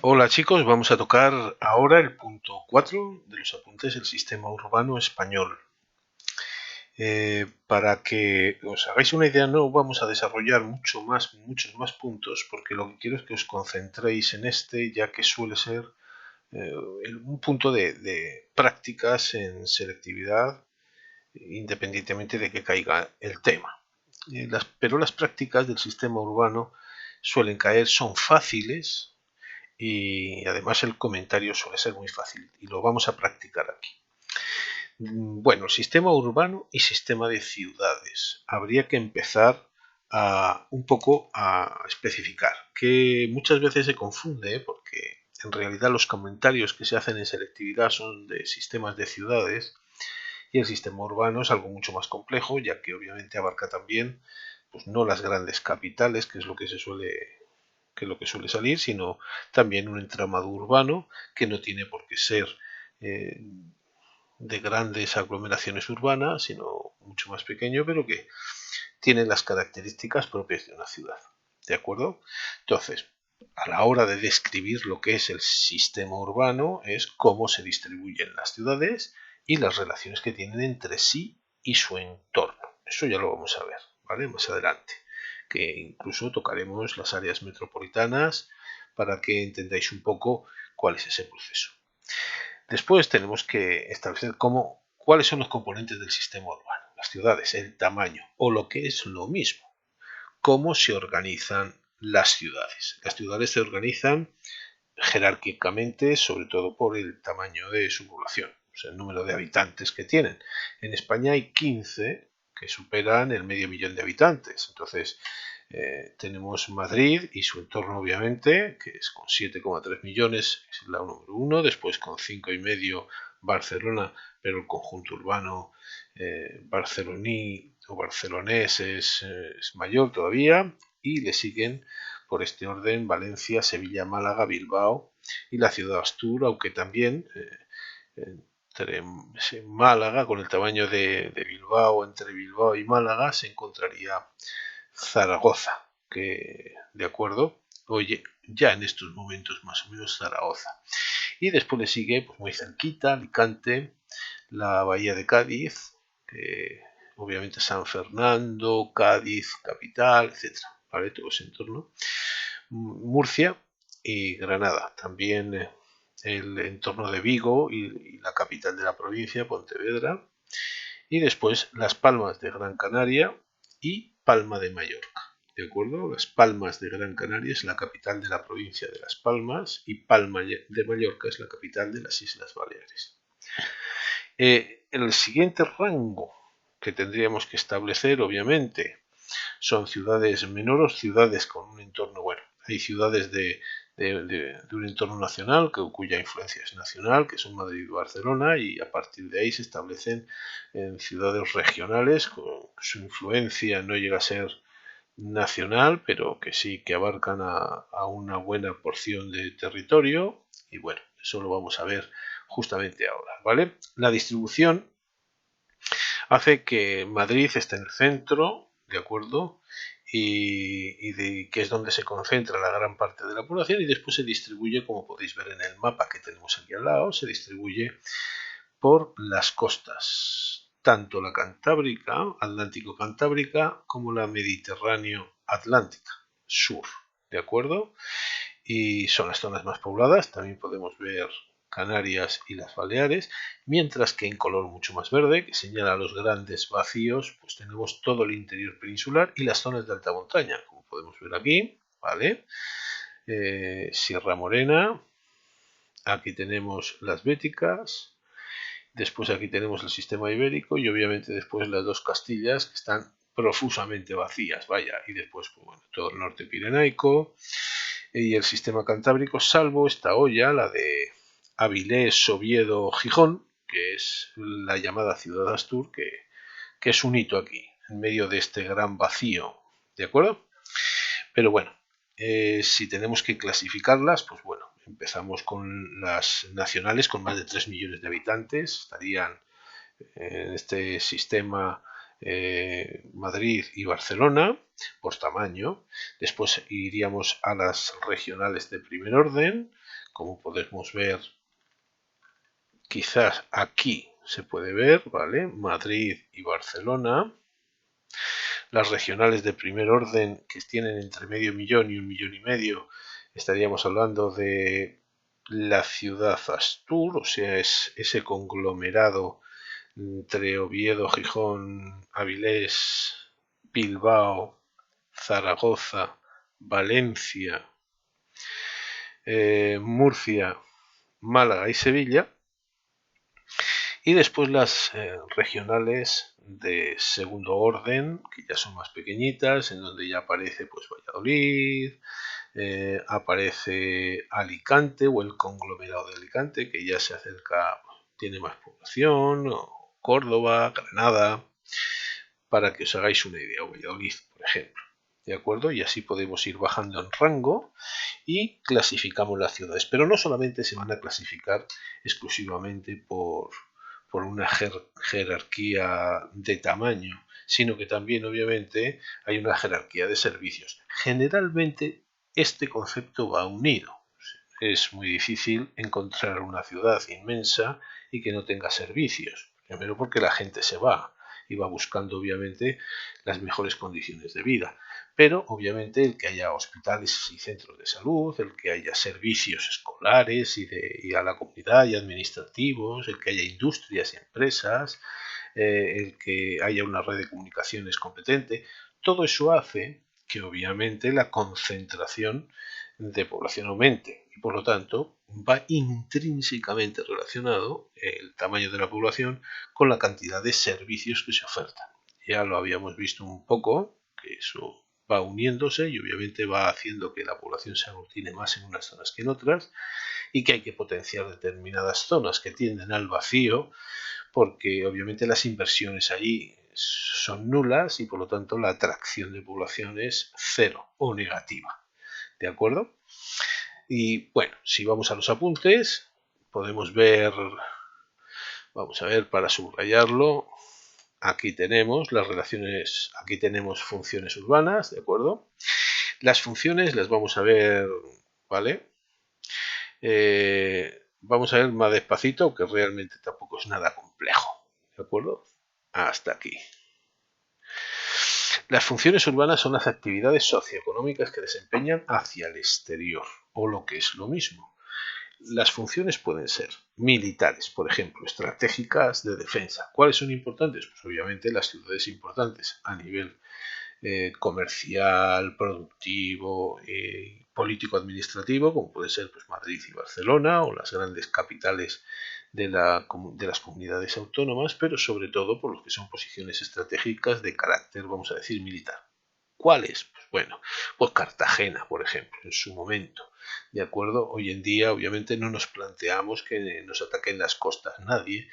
Hola chicos, vamos a tocar ahora el punto 4 de los apuntes del sistema urbano español. Para que os hagáis una idea, no vamos a desarrollar muchos más puntos, porque lo que quiero es que os concentréis en este, ya que suele ser eh, un punto de prácticas en selectividad, independientemente de que caiga el tema. Pero las prácticas del sistema urbano suelen caer, son fáciles, y además el comentario suele ser muy fácil y lo vamos a practicar aquí. Bueno, sistema urbano y sistema de ciudades. Habría que empezar un poco a especificar, que muchas veces se confunde, porque en realidad los comentarios que se hacen en selectividad son de sistemas de ciudades y el sistema urbano es algo mucho más complejo, ya que obviamente abarca también, pues no las grandes capitales, que es lo que suele salir, sino también un entramado urbano que no tiene por qué ser eh, de grandes aglomeraciones urbanas, sino mucho más pequeño, pero que tiene las características propias de una ciudad. ¿De acuerdo? Entonces, a la hora de describir lo que es el sistema urbano, es cómo se distribuyen las ciudades y las relaciones que tienen entre sí y su entorno. Eso ya lo vamos a ver, ¿vale? Más adelante, que incluso tocaremos las áreas metropolitanas para que entendáis un poco cuál es ese proceso. Después tenemos que establecer cuáles son los componentes del sistema urbano, las ciudades, el tamaño o lo que es lo mismo, cómo se organizan las ciudades. Las ciudades se organizan jerárquicamente, sobre todo por el tamaño de su población, o sea, el número de habitantes que tienen. En España hay 15 que superan el medio millón de habitantes. Entonces, tenemos Madrid y su entorno, obviamente, que es con 7,3 millones, es la número uno. Después, con 5,5, Barcelona, pero el conjunto urbano barceloní o barcelonés es mayor todavía. Y le siguen por este orden Valencia, Sevilla, Málaga, Bilbao y la ciudad de Astur, aunque también entre Málaga, con el tamaño de Bilbao, entre Bilbao y Málaga, se encontraría Zaragoza, que de acuerdo, oye, ya en estos momentos más o menos Zaragoza. Y después le sigue, pues muy cerquita, Alicante, la Bahía de Cádiz, que obviamente San Fernando, Cádiz, capital, etcétera, ¿vale? Todo ese entorno. Murcia y Granada. También el entorno de Vigo y la capital de la provincia, Pontevedra. Y después Las Palmas de Gran Canaria y Palma de Mallorca. ¿De acuerdo? Las Palmas de Gran Canaria es la capital de la provincia de Las Palmas y Palma de Mallorca es la capital de las Islas Baleares. El siguiente rango que tendríamos que establecer, obviamente, son ciudades menores, ciudades con un entorno, bueno, hay ciudades de un entorno nacional cuya influencia es nacional, que son Madrid y Barcelona, y a partir de ahí se establecen en ciudades regionales, su influencia no llega a ser nacional, pero que sí que abarcan a una buena porción de territorio, y bueno, eso lo vamos a ver justamente ahora, ¿vale? La distribución hace que Madrid esté en el centro, ¿de acuerdo? Que es donde se concentra la gran parte de la población y después se distribuye, como podéis ver en el mapa que tenemos aquí al lado, se distribuye por las costas, tanto la Cantábrica, Atlántico-Cantábrica, como la Mediterráneo-Atlántica, sur, ¿de acuerdo? Y son las zonas más pobladas, también podemos ver Canarias y las Baleares, mientras que en color mucho más verde, que señala los grandes vacíos, pues tenemos todo el interior peninsular y las zonas de alta montaña, como podemos ver aquí, ¿vale? Sierra Morena, aquí tenemos las Béticas, después aquí tenemos el sistema ibérico y obviamente después las dos Castillas que están profusamente vacías, vaya, y después pues, bueno, todo el norte pirenaico y el sistema cantábrico, salvo esta olla, la de Avilés, Oviedo, Gijón, que es la llamada ciudad de Astur, que es un hito aquí, en medio de este gran vacío, ¿de acuerdo? Pero bueno, si tenemos que clasificarlas, pues bueno, empezamos con las nacionales con más de 3 millones de habitantes, estarían en este sistema Madrid y Barcelona por tamaño. Después iríamos a las regionales de primer orden, como podemos ver, quizás aquí se puede ver, ¿vale? Madrid y Barcelona. Las regionales de primer orden, que tienen entre medio millón y 1,5 millones, estaríamos hablando de la ciudad Astur, o sea, es ese conglomerado entre Oviedo, Gijón, Avilés, Bilbao, Zaragoza, Valencia, Murcia, Málaga y Sevilla. Y después las regionales de segundo orden, que ya son más pequeñitas, en donde ya aparece pues Valladolid, aparece Alicante o el conglomerado de Alicante, que ya se acerca, tiene más población, o Córdoba, Granada, para que os hagáis una idea, o Valladolid, por ejemplo. ¿De acuerdo? Y así podemos ir bajando en rango y clasificamos las ciudades. Pero no solamente se van a clasificar exclusivamente por una jerarquía de tamaño, sino que también obviamente hay una jerarquía de servicios. Generalmente este concepto va unido. Es muy difícil encontrar una ciudad inmensa y que no tenga servicios. Primero porque la gente se va y va buscando obviamente las mejores condiciones de vida. Pero obviamente el que haya hospitales y centros de salud, el que haya servicios escolares y a la comunidad y administrativos, el que haya industrias y empresas, el que haya una red de comunicaciones competente, todo eso hace que obviamente la concentración de población aumente y por lo tanto va intrínsecamente relacionado el tamaño de la población con la cantidad de servicios que se ofertan. Ya lo habíamos visto un poco, que eso va uniéndose y obviamente va haciendo que la población se aglutine más en unas zonas que en otras y que hay que potenciar determinadas zonas que tienden al vacío porque obviamente las inversiones allí son nulas y por lo tanto la atracción de población es cero o negativa. ¿De acuerdo? Y bueno, si vamos a los apuntes, podemos ver, vamos a ver para subrayarlo, aquí tenemos las relaciones, aquí tenemos funciones urbanas, ¿de acuerdo? Las funciones las vamos a ver, ¿vale? Vamos a ver más despacito, que realmente tampoco es nada complejo, ¿de acuerdo? Hasta aquí. Las funciones urbanas son las actividades socioeconómicas que desempeñan hacia el exterior, o lo que es lo mismo. Las funciones pueden ser militares, por ejemplo, estratégicas de defensa. ¿Cuáles son importantes? Pues obviamente las ciudades importantes a nivel comercial, productivo, político-administrativo, como puede ser pues, Madrid y Barcelona, o las grandes capitales de las comunidades autónomas, pero sobre todo por lo que son posiciones estratégicas de carácter, vamos a decir, militar. ¿Cuáles? Pues bueno, pues Cartagena, por ejemplo, en su momento. ¿De acuerdo? Hoy en día, obviamente, no nos planteamos que nos ataquen las costas nadie,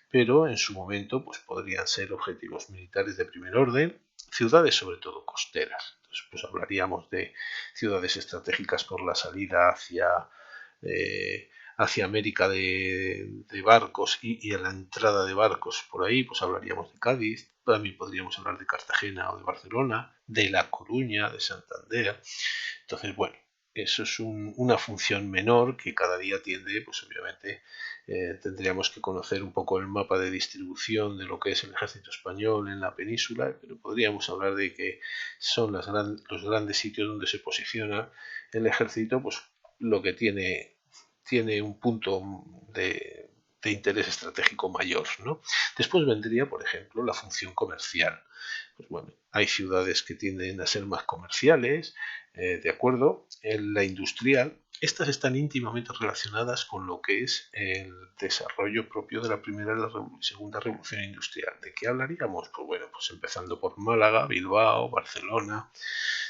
pero en su momento pues, podrían ser objetivos militares de primer orden, ciudades sobre todo costeras. Entonces, pues hablaríamos de ciudades estratégicas por la salida hacia América de barcos y a la entrada de barcos por ahí, pues hablaríamos de Cádiz, también podríamos hablar de Cartagena o de Barcelona, de La Coruña, de Santander. Entonces, bueno, eso es una función menor que cada día tiende, pues obviamente tendríamos que conocer un poco el mapa de distribución de lo que es el ejército español en la península, pero podríamos hablar de que son los grandes sitios donde se posiciona el ejército, pues lo que tiene un punto de interés estratégico mayor, ¿no? Después vendría, por ejemplo, la función comercial. Pues bueno, hay ciudades que tienden a ser más comerciales, de acuerdo. En la industrial, estas están íntimamente relacionadas con lo que es el desarrollo propio de la primera y la segunda revolución industrial. ¿De qué hablaríamos? Pues bueno, pues empezando por Málaga, Bilbao, Barcelona,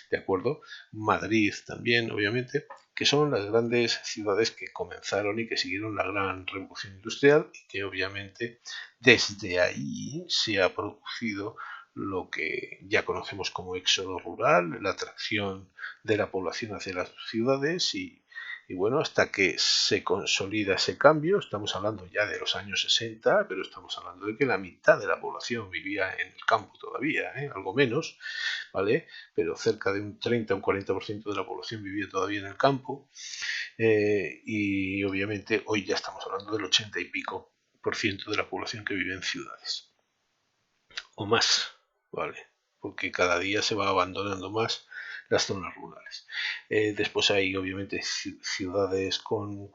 ¿de acuerdo? Madrid también, obviamente, que son las grandes ciudades que comenzaron y que siguieron la gran revolución industrial y que obviamente desde ahí se ha producido lo que ya conocemos como éxodo rural, la atracción de la población hacia las ciudades y Y bueno, hasta que se consolida ese cambio, estamos hablando ya de los años 60, pero estamos hablando de que la mitad de la población vivía en el campo todavía, algo menos, ¿vale? Pero cerca de un 30 o un 40% de la población vivía todavía en el campo. Y obviamente hoy ya estamos hablando del 80 y pico por ciento de la población que vive en ciudades. O más, ¿vale? Porque cada día se va abandonando más las zonas rurales. Después hay obviamente ciudades con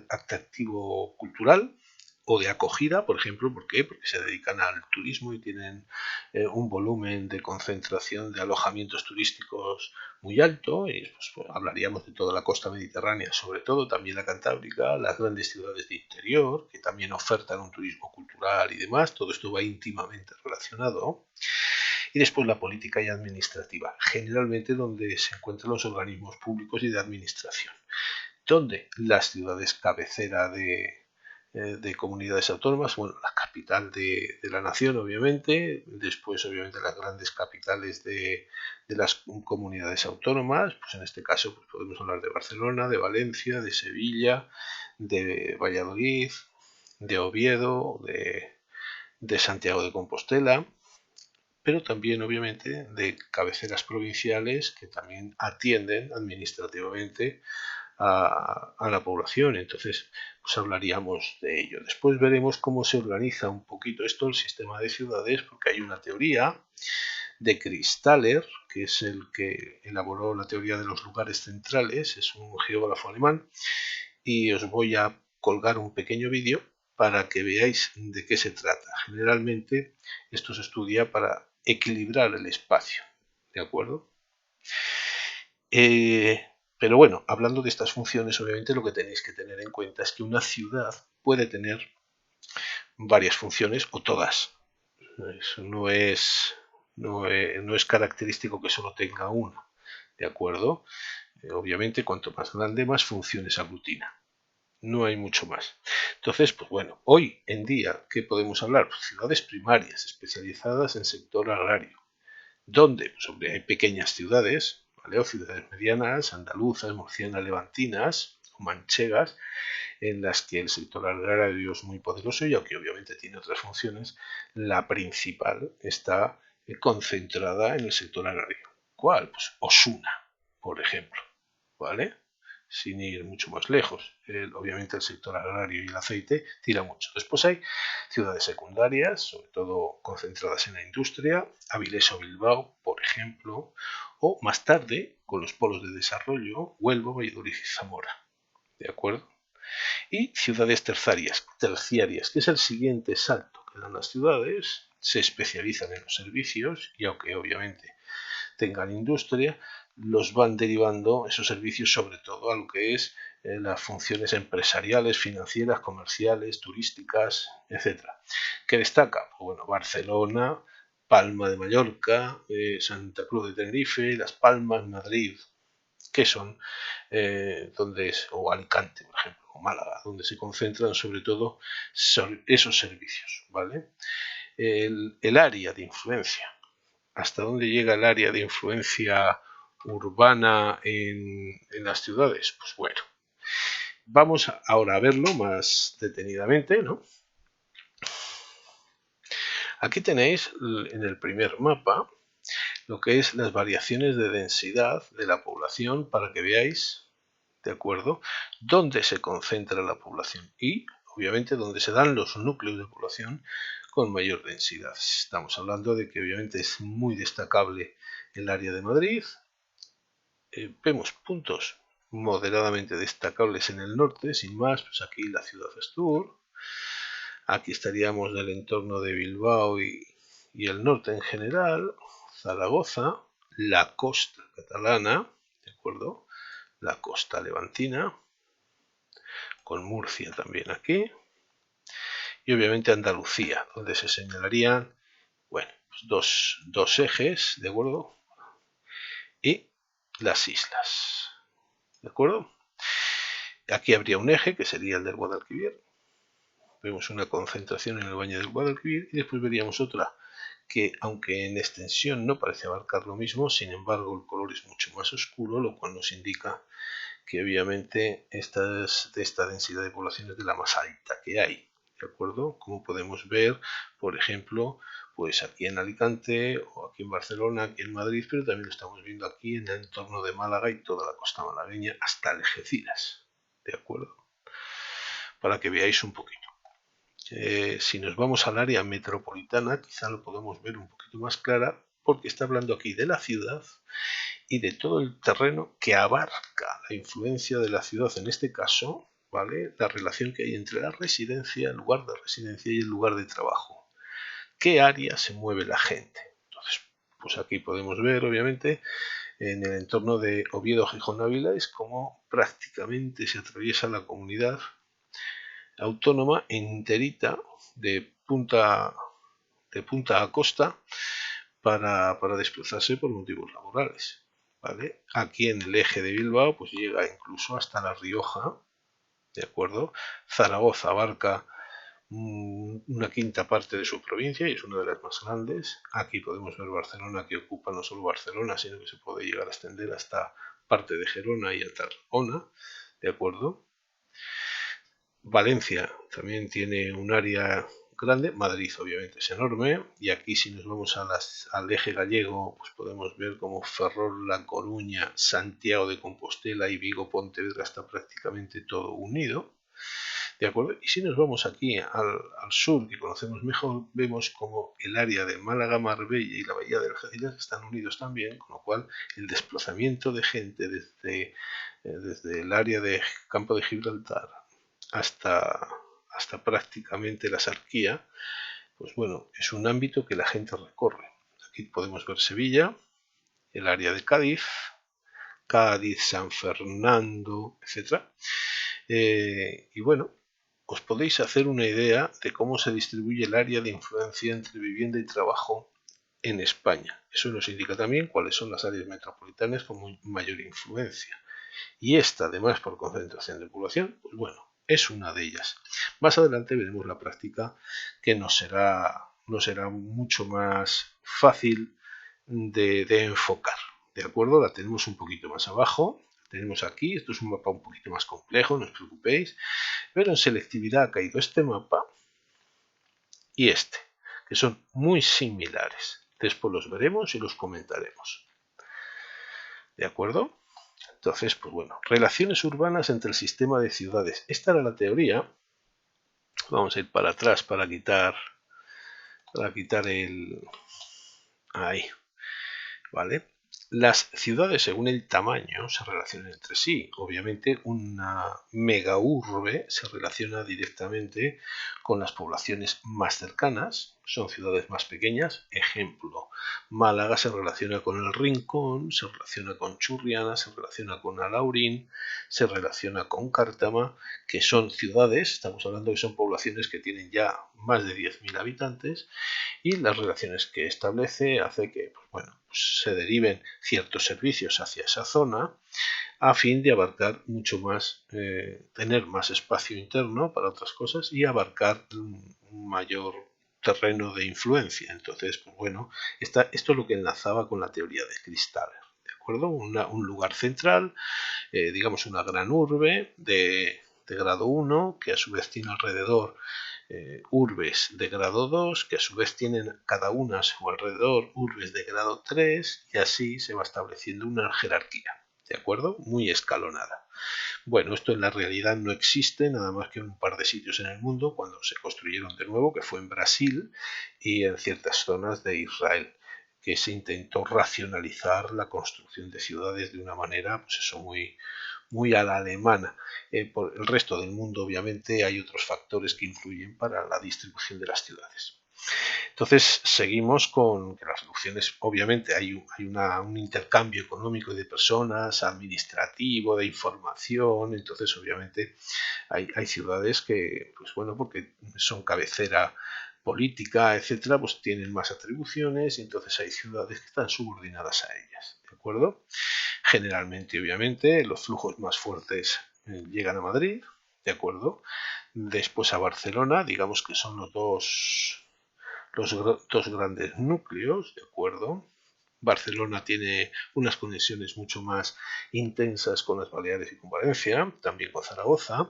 atractivo cultural o de acogida, por ejemplo. ¿Por qué? Porque se dedican al turismo y tienen un volumen de concentración de alojamientos turísticos muy alto. Y pues, hablaríamos de toda la costa mediterránea, sobre todo también la Cantábrica, las grandes ciudades de interior, que también ofertan un turismo cultural y demás. Todo esto va íntimamente relacionado. Y después la política y administrativa, generalmente donde se encuentran los organismos públicos y de administración, donde las ciudades cabecera de comunidades autónomas, bueno, la capital de la nación, obviamente, después, obviamente, las grandes capitales de las comunidades autónomas, pues en este caso pues podemos hablar de Barcelona, de Valencia, de Sevilla, de Valladolid, de Oviedo, de Santiago de Compostela, pero también obviamente de cabeceras provinciales que también atienden administrativamente a la población. Entonces, pues hablaríamos de ello. Después veremos cómo se organiza un poquito esto, el sistema de ciudades, porque hay una teoría de Kristaller, que es el que elaboró la teoría de los lugares centrales, es un geógrafo alemán, y os voy a colgar un pequeño vídeo para que veáis de qué se trata. Generalmente esto se estudia para equilibrar el espacio, ¿de acuerdo? Pero bueno, hablando de estas funciones, obviamente lo que tenéis que tener en cuenta es que una ciudad puede tener varias funciones o todas. Eso no es característico que solo tenga una, ¿de acuerdo? Obviamente, cuanto más grande, más funciones aglutina. No hay mucho más. Entonces, pues bueno, hoy en día, ¿qué podemos hablar? Pues ciudades primarias especializadas en sector agrario. ¿Dónde? Pues hombre, hay pequeñas ciudades, ¿vale? O ciudades medianas, andaluzas, murcianas, levantinas o manchegas, en las que el sector agrario es muy poderoso y aunque obviamente tiene otras funciones, la principal está concentrada en el sector agrario. ¿Cuál? Pues Osuna, por ejemplo, ¿vale? Sin ir mucho más lejos. Obviamente el sector agrario y el aceite tira mucho. Después hay ciudades secundarias, sobre todo concentradas en la industria, Avilés o Bilbao, por ejemplo, o más tarde, con los polos de desarrollo, Huelva, Valladolid y Zamora. ¿De acuerdo? Y ciudades terciarias, que es el siguiente salto que dan las ciudades, se especializan en los servicios y aunque obviamente tengan industria, los van derivando esos servicios sobre todo a lo que es las funciones empresariales, financieras, comerciales, turísticas, etc. ¿Qué destaca? Pues bueno, Barcelona, Palma de Mallorca, Santa Cruz de Tenerife, Las Palmas, Madrid, que son donde o Alicante, por ejemplo, o Málaga, donde se concentran sobre todo esos servicios, ¿vale? El área de influencia. ¿Hasta dónde llega el área de influencia urbana en las ciudades? Pues bueno, vamos ahora a verlo más detenidamente, ¿no? Aquí tenéis en el primer mapa lo que es las variaciones de densidad de la población para que veáis, ¿de acuerdo?, dónde se concentra la población y, obviamente, dónde se dan los núcleos de población con mayor densidad. Estamos hablando de que, obviamente, es muy destacable el área de Madrid. Vemos puntos moderadamente destacables en el norte, sin más, pues aquí la ciudad de Astur. Aquí estaríamos del entorno de Bilbao y el norte en general, Zaragoza, la costa catalana, ¿de acuerdo?, la costa levantina, con Murcia también aquí, y obviamente Andalucía, donde se señalarían, bueno, pues dos ejes, ¿de acuerdo?, y las islas, ¿de acuerdo? Aquí habría un eje que sería el del Guadalquivir. Vemos una concentración en el Valle del Guadalquivir y después veríamos otra que, aunque en extensión no parece abarcar lo mismo, sin embargo el color es mucho más oscuro, lo cual nos indica que obviamente esta es de esta densidad de población es de la más alta que hay, ¿de acuerdo? Como podemos ver, por ejemplo, pues aquí en Alicante o aquí en Barcelona, aquí en Madrid, pero también lo estamos viendo aquí en el entorno de Málaga y toda la costa malagueña hasta Algeciras, ¿de acuerdo? Para que veáis un poquito. Si nos vamos al área metropolitana, quizá lo podemos ver un poquito más clara, porque está hablando aquí de la ciudad y de todo el terreno que abarca la influencia de la ciudad, en este caso, ¿vale? La relación que hay entre la residencia, el lugar de residencia y el lugar de trabajo. ¿Qué área se mueve la gente? Entonces, pues aquí podemos ver, obviamente, en el entorno de Oviedo, Gijón, Ávila, es como prácticamente se atraviesa la comunidad autónoma enterita de punta a costa para desplazarse por motivos laborales. ¿Vale? Aquí en el eje de Bilbao pues llega incluso hasta La Rioja, ¿de acuerdo? Zaragoza abarca una quinta parte de su provincia y es una de las más grandes. Aquí podemos ver Barcelona, que ocupa no solo Barcelona, sino que se puede llegar a extender hasta parte de Gerona y a Tarragona, ¿de acuerdo? Valencia también tiene un área grande, Madrid obviamente es enorme, y aquí si nos vamos al eje gallego, pues podemos ver como Ferrol, La Coruña, Santiago de Compostela y Vigo, Pontevedra está prácticamente todo unido, ¿de acuerdo? Y si nos vamos aquí al sur, que conocemos mejor, vemos como el área de Málaga, Marbella y la bahía de Algeciras están unidos también, con lo cual el desplazamiento de gente desde el área de Campo de Gibraltar hasta prácticamente la Sarquía, pues bueno, es un ámbito que la gente recorre. Aquí podemos ver Sevilla, el área de Cádiz, San Fernando, etc. Y bueno, os podéis hacer una idea de cómo se distribuye el área de influencia entre vivienda y trabajo en España. Eso nos indica también cuáles son las áreas metropolitanas con mayor influencia. Y esta, además, por concentración de población, pues bueno, es una de ellas. Más adelante veremos la práctica que nos será mucho más fácil de enfocar. ¿De acuerdo? La tenemos un poquito más abajo. Tenemos aquí, esto es un mapa un poquito más complejo, no os preocupéis. Pero en selectividad ha caído este mapa y este, que son muy similares. Después los veremos y los comentaremos. ¿De acuerdo? Entonces, pues bueno, relaciones urbanas entre el sistema de ciudades. Esta era la teoría. Vamos a ir para atrás para quitar el... Ahí, ¿vale? Las ciudades, según el tamaño, se relacionan entre sí. Obviamente, una megaurbe se relaciona directamente con las poblaciones más cercanas. Son ciudades más pequeñas. Ejemplo, Málaga se relaciona con El Rincón, se relaciona con Churriana, se relaciona con Alaurín, se relaciona con Cártama, que son ciudades, estamos hablando que son poblaciones que tienen ya más de 10.000 habitantes, y las relaciones que establece hace que pues bueno, pues se deriven ciertos servicios hacia esa zona a fin de abarcar mucho más, tener más espacio interno para otras cosas y abarcar un mayor terreno de influencia. Entonces, pues bueno, esto es lo que enlazaba con la teoría de Kristaller, ¿de acuerdo? Un lugar central, digamos una gran urbe de grado 1, que a su vez tiene alrededor urbes de grado 2, que a su vez tienen cada una a su alrededor urbes de grado 3, y así se va estableciendo una jerarquía, ¿de acuerdo? Muy escalonada. Bueno, esto en la realidad no existe nada más que en un par de sitios en el mundo cuando se construyeron de nuevo, que fue en Brasil y en ciertas zonas de Israel, que se intentó racionalizar la construcción de ciudades de una manera, pues eso, muy a la alemana. Por el resto del mundo, obviamente, hay otros factores que influyen para la distribución de las ciudades. Entonces, seguimos con que las reducciones, obviamente, hay un intercambio económico de personas, administrativo, de información, entonces, obviamente, hay ciudades que, pues bueno, porque son cabecera política, etcétera, pues tienen más atribuciones y entonces hay ciudades que están subordinadas a ellas, ¿de acuerdo? Generalmente, obviamente, los flujos más fuertes llegan a Madrid, ¿de acuerdo? Después a Barcelona, digamos que son los dos grandes núcleos, ¿de acuerdo? Barcelona tiene unas conexiones mucho más intensas con las Baleares y con Valencia, también con Zaragoza,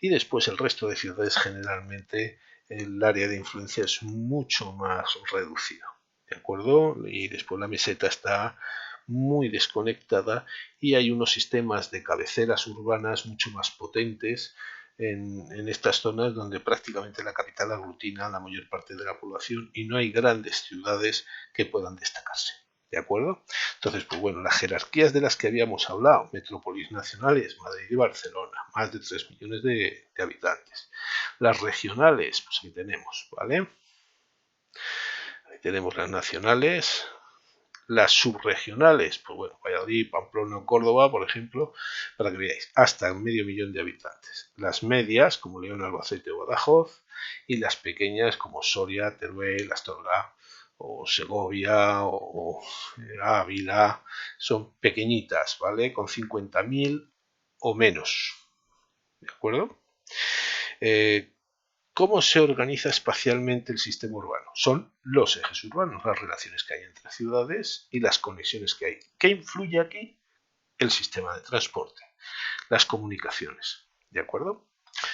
y después el resto de ciudades generalmente el área de influencia es mucho más reducido, ¿de acuerdo? Y después la meseta está muy desconectada y hay unos sistemas de cabeceras urbanas mucho más potentes en estas zonas donde prácticamente la capital aglutina la mayor parte de la población y no hay grandes ciudades que puedan destacarse. ¿De acuerdo? Entonces, pues bueno, las jerarquías de las que habíamos hablado, metrópolis nacionales, Madrid y Barcelona, más de 3 millones de habitantes. Las regionales, pues aquí tenemos, ¿vale? Ahí tenemos las nacionales. Las subregionales, pues bueno, Valladolid, Pamplona o Córdoba, por ejemplo, para que veáis, hasta 500.000 de habitantes. Las medias, como León, Albacete o Badajoz, y las pequeñas, como Soria, Teruel, Astorga, o Segovia, o Ávila, son pequeñitas, ¿vale? Con 50.000 o menos, ¿de acuerdo? ¿Cómo se organiza espacialmente el sistema urbano? Son los ejes urbanos, las relaciones que hay entre ciudades y las conexiones que hay. ¿Qué influye aquí? El sistema de transporte, las comunicaciones, ¿de acuerdo?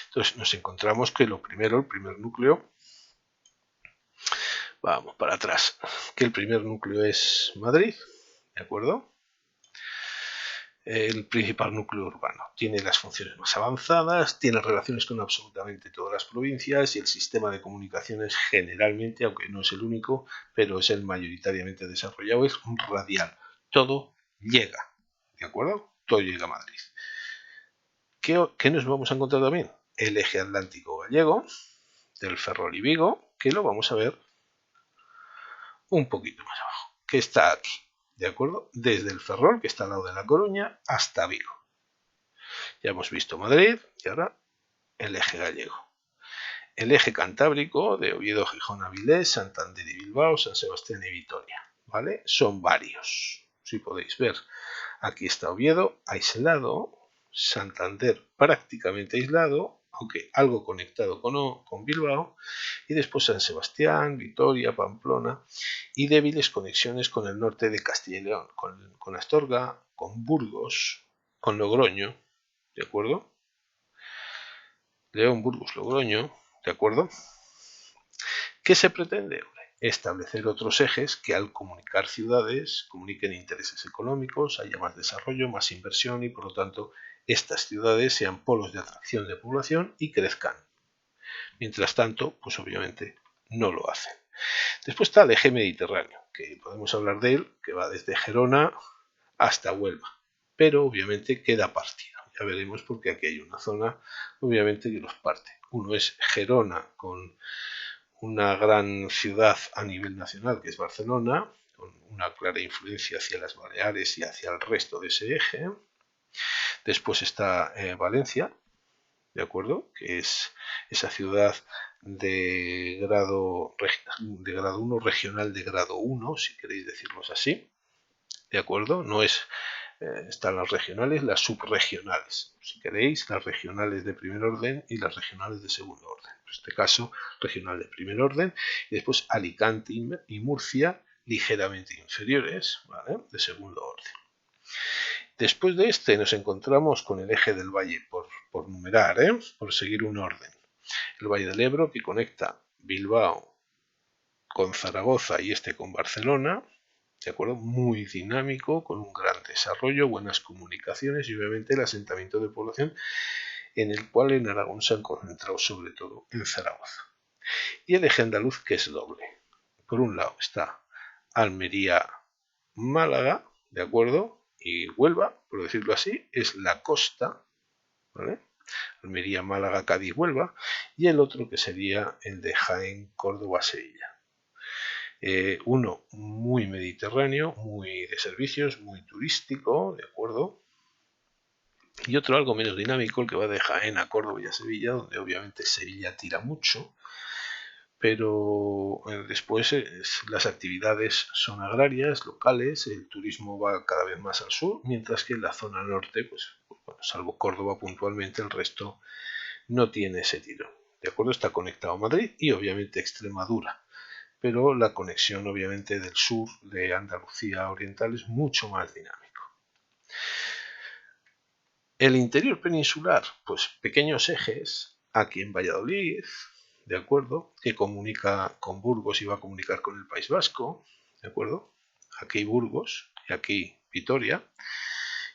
Entonces nos encontramos que el primer núcleo, vamos para atrás, que el primer núcleo es Madrid, ¿de acuerdo? El principal núcleo urbano. Tiene las funciones más avanzadas, tiene relaciones con absolutamente todas las provincias y el sistema de comunicaciones generalmente, aunque no es el único, pero es el mayoritariamente desarrollado, es radial. Todo llega, ¿de acuerdo? Todo llega a Madrid. ¿Qué nos vamos a encontrar también? El eje atlántico gallego, del Ferrol y Vigo, que lo vamos a ver un poquito más abajo, que está aquí, ¿de acuerdo? Desde el Ferrol, que está al lado de La Coruña, hasta Vigo. Ya hemos visto Madrid y ahora el eje gallego. El eje cantábrico de Oviedo, Gijón, Avilés, Santander y Bilbao, San Sebastián y Vitoria, ¿vale? Son varios, si podéis ver. Aquí está Oviedo aislado, Santander prácticamente aislado, aunque algo conectado con Bilbao, y después San Sebastián, Vitoria, Pamplona, y débiles conexiones con el norte de Castilla y León, con Astorga, con Burgos, con Logroño, ¿de acuerdo? León, Burgos, Logroño, ¿de acuerdo? ¿Qué se pretende? Establecer otros ejes que al comunicar ciudades comuniquen intereses económicos, haya más desarrollo, más inversión y por lo tanto estas ciudades sean polos de atracción de población y crezcan. Mientras tanto, pues obviamente no lo hacen. Después está el eje mediterráneo, que podemos hablar de él, que va desde Gerona hasta Huelva, pero obviamente queda partido. Ya veremos porque aquí hay una zona, obviamente, que los parte. Uno es Gerona, con una gran ciudad a nivel nacional, que es Barcelona, con una clara influencia hacia las Baleares y hacia el resto de ese eje. Después está Valencia, ¿de acuerdo? Que es esa ciudad de grado 1, regional de grado 1, si queréis decirlo así, ¿de acuerdo? No es, están las regionales, las subregionales, si queréis, las regionales de primer orden y las regionales de segundo orden. En este caso, regional de primer orden, y después Alicante y Murcia, ligeramente inferiores, ¿vale? De segundo orden. Después de este nos encontramos con el eje del valle, por numerar, por seguir un orden. El Valle del Ebro, que conecta Bilbao con Zaragoza y este con Barcelona, ¿de acuerdo? Muy dinámico, con un gran desarrollo, buenas comunicaciones y obviamente el asentamiento de población en el cual en Aragón se han concentrado sobre todo en Zaragoza. Y el eje andaluz, que es doble. Por un lado está Almería, Málaga, ¿de acuerdo? Y Huelva, por decirlo así, es la costa, ¿vale? Almería, Málaga, Cádiz, Huelva, y el otro que sería el de Jaén, Córdoba, Sevilla. Uno muy mediterráneo, muy de servicios, muy turístico, ¿de acuerdo? Y otro algo menos dinámico, el que va de Jaén a Córdoba y a Sevilla, donde obviamente Sevilla tira mucho, pero después las actividades son agrarias, locales, el turismo va cada vez más al sur, mientras que en la zona norte, pues bueno, salvo Córdoba puntualmente, el resto no tiene ese tiro. ¿De acuerdo? Está conectado a Madrid y obviamente Extremadura. pero la conexión obviamente del sur de Andalucía Oriental es mucho más dinámico. El interior peninsular, pues pequeños ejes, aquí en Valladolid, ¿de acuerdo? Que comunica con Burgos y va a comunicar con el País Vasco, ¿de acuerdo? Aquí Burgos y aquí Vitoria,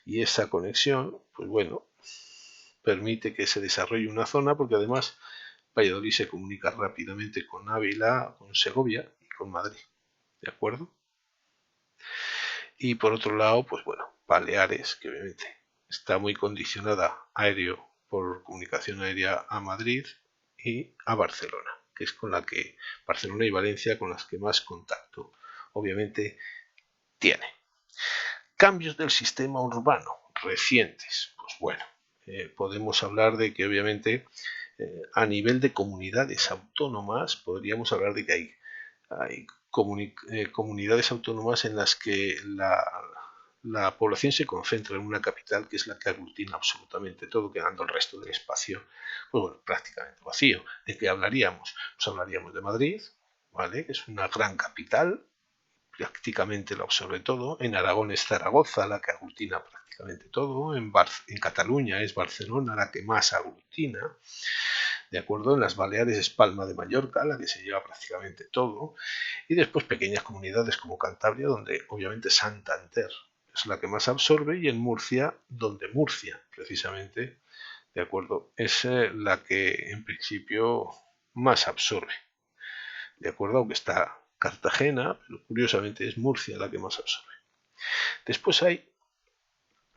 y esa conexión, pues bueno, permite que se desarrolle una zona, porque además Valladolid se comunica rápidamente con Ávila, con Segovia y con Madrid, ¿de acuerdo? Y por otro lado, pues bueno, Baleares, que obviamente está muy condicionada por comunicación aérea a Madrid y a Barcelona, que es con la que Barcelona y Valencia con las que más contacto obviamente tiene. Cambios del sistema urbano recientes, pues bueno, podemos hablar de que obviamente a nivel de comunidades autónomas podríamos hablar de que hay comunidades autónomas en las que la población se concentra en una capital que es la que aglutina absolutamente todo, quedando el resto del espacio, pues bueno, prácticamente vacío. ¿De qué hablaríamos? Pues hablaríamos de Madrid, ¿vale? Que es una gran capital, prácticamente lo absorbe todo. En Aragón es Zaragoza la que aglutina prácticamente todo. En Cataluña es Barcelona la que más aglutina. De acuerdo, en las Baleares es Palma de Mallorca la que se lleva prácticamente todo. Y después pequeñas comunidades como Cantabria, donde obviamente Santander es la que más absorbe, y en Murcia, donde Murcia precisamente, de acuerdo, es la que en principio más absorbe. De acuerdo, aunque está Cartagena, pero curiosamente es Murcia la que más absorbe. Después hay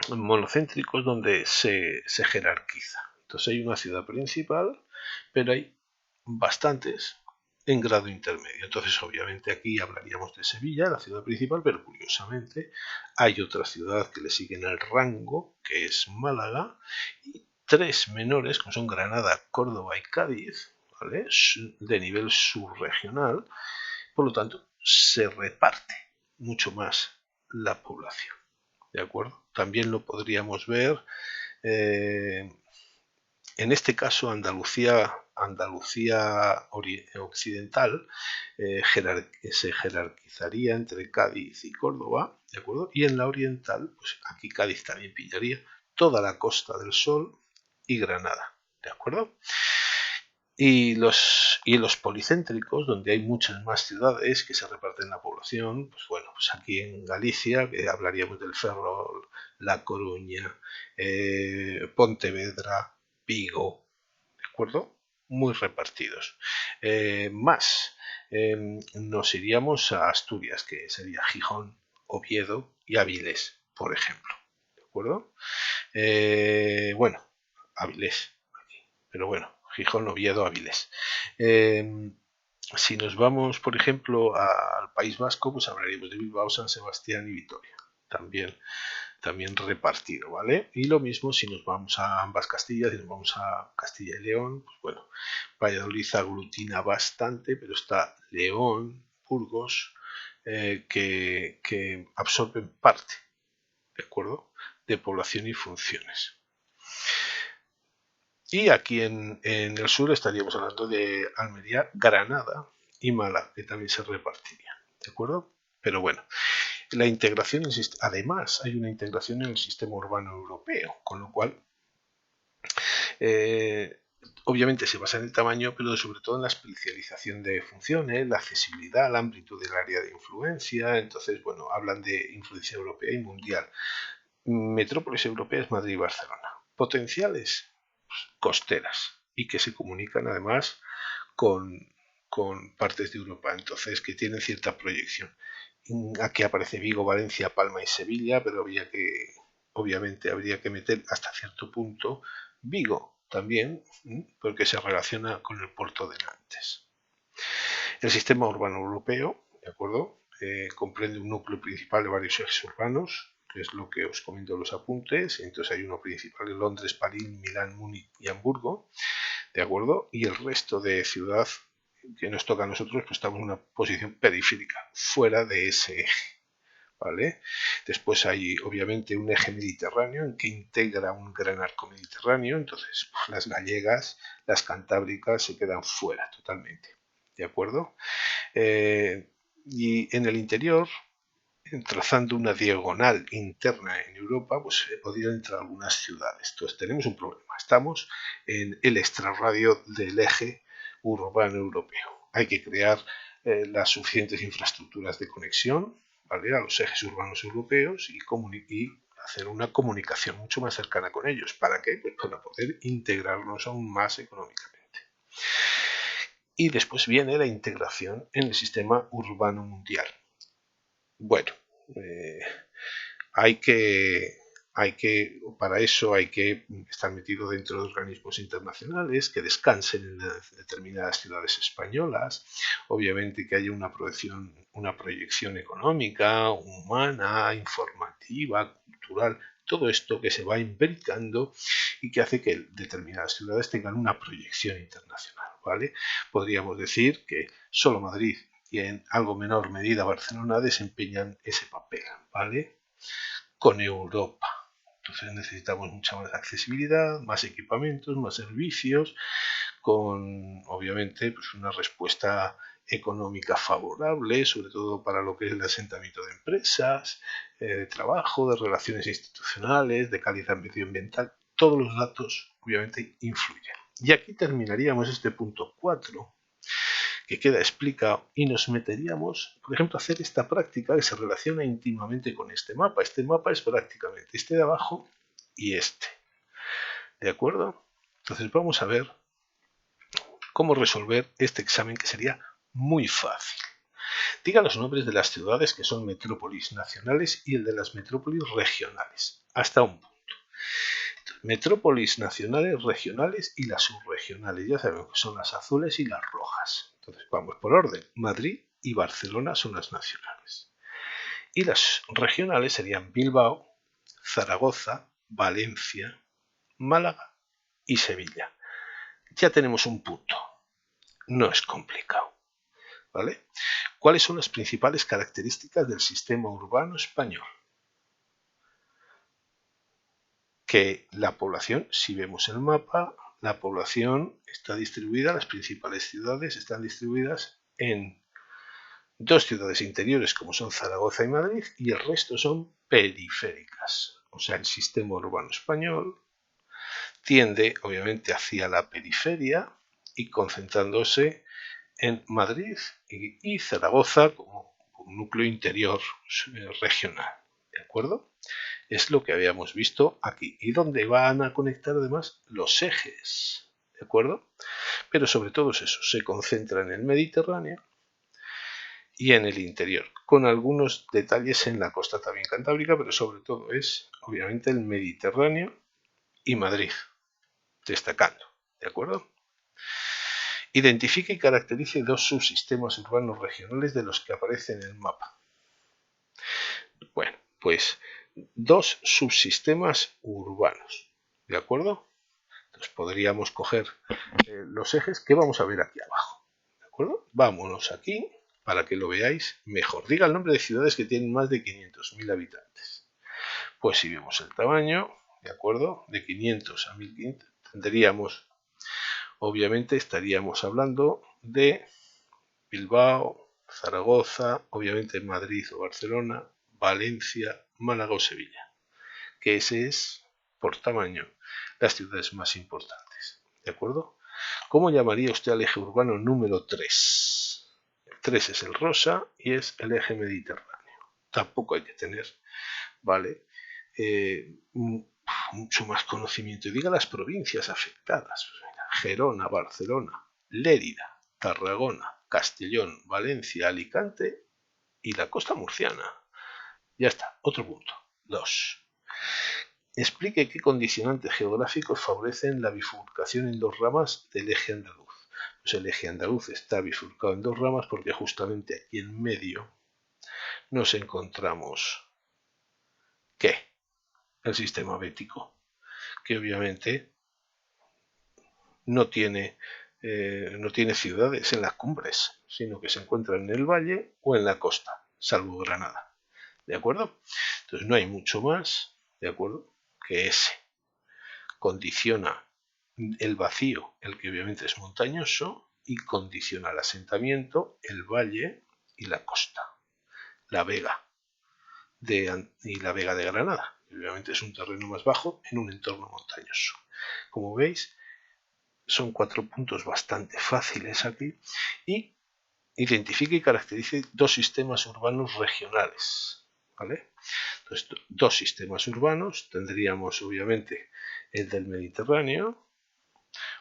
monocéntricos donde se jerarquiza. Entonces hay una ciudad principal, pero hay bastantes en grado intermedio. Entonces obviamente aquí hablaríamos de Sevilla, la ciudad principal, pero curiosamente hay otra ciudad que le sigue en el rango, que es Málaga, y tres menores, como son Granada, Córdoba y Cádiz, ¿vale? De nivel subregional. Por lo tanto, se reparte mucho más la población. ¿De acuerdo? También lo podríamos ver, en este caso Andalucía Occidental se jerarquizaría entre Cádiz y Córdoba, ¿de acuerdo? Y en la Oriental, pues aquí Cádiz también pillaría toda la Costa del Sol y Granada, ¿de acuerdo? Y los policéntricos, donde hay muchas más ciudades que se reparten la población, pues bueno, pues aquí en Galicia, que hablaríamos del Ferrol, La Coruña, Pontevedra, Vigo, ¿de acuerdo? Muy repartidos. Nos iríamos a Asturias, que sería Gijón, Oviedo y Avilés, por ejemplo, ¿de acuerdo? Bueno, Avilés, pero bueno, Gijón, Oviedo, Avilés. Si nos vamos, por ejemplo, al País Vasco, pues hablaríamos de Bilbao, San Sebastián y Vitoria. También repartido, ¿vale? Y lo mismo si nos vamos a ambas Castillas, si nos vamos a Castilla y León, pues bueno, Valladolid aglutina bastante, pero está León, Burgos, que absorben parte, ¿de acuerdo?, de población y funciones. Y aquí en el sur estaríamos hablando de Almería, Granada y Málaga, que también se repartirían, ¿de acuerdo? Pero bueno, la integración, además hay una integración en el sistema urbano europeo, con lo cual obviamente se basa en el tamaño, pero sobre todo en la especialización de funciones, la accesibilidad, la amplitud del área de influencia. Entonces, bueno, hablan de influencia europea y mundial. Metrópolis europeas, Madrid y Barcelona. Potenciales costeras y que se comunican además con partes de Europa, entonces que tienen cierta proyección. Aquí aparece Vigo, Valencia, Palma y Sevilla, pero obviamente habría que meter hasta cierto punto Vigo también, porque se relaciona con el puerto de Nantes. El sistema urbano europeo, ¿de acuerdo?, comprende un núcleo principal de varios ejes urbanos, que es lo que os comento en los apuntes. Entonces hay uno principal en Londres, París, Milán, Múnich y Hamburgo, ¿de acuerdo? Y el resto de ciudad que nos toca a nosotros, pues estamos en una posición periférica, fuera de ese eje, ¿vale? Después hay obviamente un eje mediterráneo en que integra un gran arco mediterráneo, entonces pues, las gallegas, las cantábricas se quedan fuera totalmente. ¿de acuerdo? Y en el interior, trazando una diagonal interna en Europa, pues podrían entrar algunas ciudades. Entonces tenemos un problema. Estamos en el extrarradio del eje urbano europeo. Hay que crear las suficientes infraestructuras de conexión, ¿vale?, a los ejes urbanos europeos y hacer una comunicación mucho más cercana con ellos. ¿Para qué? Pues para poder integrarnos aún más económicamente. Y después viene la integración en el sistema urbano mundial. Bueno, para eso hay que estar metido dentro de organismos internacionales que descansen en determinadas ciudades españolas, obviamente que haya una proyección económica, humana, informativa, cultural, todo esto que se va imbricando y que hace que determinadas ciudades tengan una proyección internacional, ¿vale? Podríamos decir que solo Madrid y en algo menor medida Barcelona desempeñan ese papel, ¿vale?, con Europa. Entonces necesitamos mucha más accesibilidad, más equipamientos, más servicios, con obviamente pues una respuesta económica favorable, sobre todo para lo que es el asentamiento de empresas, de trabajo, de relaciones institucionales, de calidad medioambiental. Todos los datos obviamente influyen. Y aquí terminaríamos este punto 4, que queda explicado, y nos meteríamos, por ejemplo, a hacer esta práctica que se relaciona íntimamente con este mapa. Este mapa es prácticamente este de abajo y este. ¿De acuerdo? Entonces vamos a ver cómo resolver este examen, que sería muy fácil. Diga los nombres de las ciudades que son metrópolis nacionales y el de las metrópolis regionales, hasta un punto. Metrópolis nacionales, regionales y las subregionales. Ya sabemos que son las azules y las rojas. Entonces vamos por orden. Madrid y Barcelona son las nacionales. Y las regionales serían Bilbao, Zaragoza, Valencia, Málaga y Sevilla. Ya tenemos un punto. No es complicado, ¿vale? ¿Cuáles son las principales características del sistema urbano español? Que la población, si vemos el mapa, la población está distribuida, las principales ciudades están distribuidas en dos ciudades interiores como son Zaragoza y Madrid, y el resto son periféricas. O sea, el sistema urbano español tiende obviamente hacia la periferia y concentrándose en Madrid y Zaragoza como un núcleo interior regional. ¿De acuerdo? Es lo que habíamos visto aquí. Y donde van a conectar además los ejes. ¿De acuerdo? Pero sobre todo es eso. Se concentra en el Mediterráneo y en el interior, con algunos detalles en la costa también cantábrica, pero sobre todo es obviamente el Mediterráneo y Madrid, destacando. ¿De acuerdo? Identifique y caracterice dos subsistemas urbanos regionales de los que aparecen en el mapa. Bueno, pues dos subsistemas urbanos. ¿De acuerdo? Entonces podríamos coger los ejes que vamos a ver aquí abajo. ¿De acuerdo? Vámonos aquí para que lo veáis mejor. Diga el nombre de ciudades que tienen más de 500.000 habitantes. Pues si vemos el tamaño, ¿de acuerdo?, de 500 a 1500, tendríamos, obviamente estaríamos hablando de Bilbao, Zaragoza, obviamente Madrid o Barcelona, Valencia, Málaga o Sevilla, que ese es, por tamaño, las ciudades más importantes. ¿De acuerdo? ¿Cómo llamaría usted al eje urbano número 3? El 3 es el rosa y es el eje mediterráneo. Tampoco hay que tener, ¿vale?, mucho más conocimiento. Y diga las provincias afectadas. Pues mira, Gerona, Barcelona, Lérida, Tarragona, Castellón, Valencia, Alicante y la costa murciana. Ya está, otro punto. 2. Explique qué condicionantes geográficos favorecen la bifurcación en dos ramas del eje andaluz. Pues el eje andaluz está bifurcado en dos ramas porque justamente aquí en medio nos encontramos, ¿qué? El sistema bético, que obviamente no tiene ciudades en las cumbres, sino que se encuentra en el valle o en la costa, salvo Granada. ¿De acuerdo? Entonces no hay mucho más, ¿de acuerdo?, que ese. Condiciona el vacío, el que obviamente es montañoso, y condicional asentamiento, el valle y la costa, la vega y la Vega de Granada. Obviamente es un terreno más bajo en un entorno montañoso. Como veis, son 4 puntos bastante fáciles aquí y identifique y caracterice 2 sistemas urbanos regionales, ¿vale? Entonces, 2 sistemas urbanos tendríamos obviamente el del Mediterráneo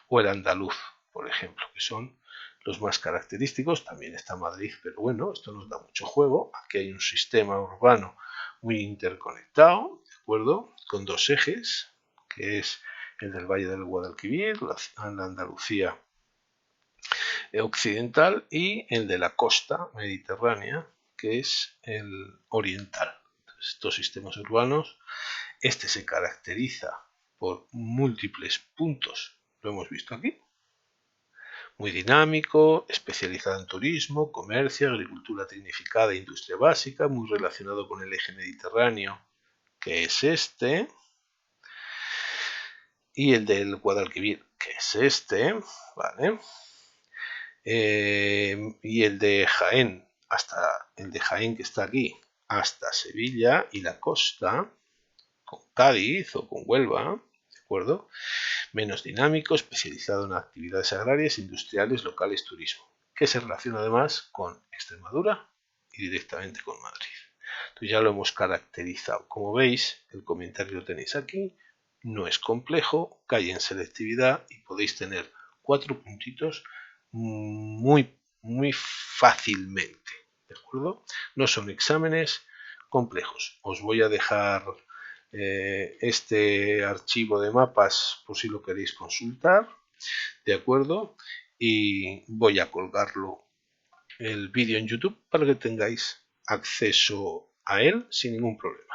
o el andaluz, por ejemplo, que son los más característicos. También está Madrid, pero bueno, esto nos da mucho juego. Aquí hay un sistema urbano muy interconectado, ¿de acuerdo? Con 2 ejes, que es el del Valle del Guadalquivir, la Andalucía occidental, y el de la costa mediterránea, que es el oriental. Entonces, estos sistemas urbanos, este se caracteriza por múltiples puntos, lo hemos visto aquí, muy dinámico, especializado en turismo, comercio, agricultura tecnificada e industria básica, muy relacionado con el eje mediterráneo, que es este, y el del Guadalquivir, que es este, ¿vale? Y el de Jaén, que está aquí, hasta Sevilla y la costa, con Cádiz o con Huelva, ¿de acuerdo? Menos dinámico, especializado en actividades agrarias, industriales, locales, turismo, que se relaciona además con Extremadura y directamente con Madrid. Entonces ya lo hemos caracterizado. Como veis, el comentario lo tenéis aquí, no es complejo, cae en selectividad y podéis tener 4 puntitos muy fácilmente, ¿de acuerdo? No son exámenes complejos. Os voy a dejar este archivo de mapas por si lo queréis consultar, ¿de acuerdo? Y voy a colgarlo el vídeo en YouTube para que tengáis acceso a él sin ningún problema.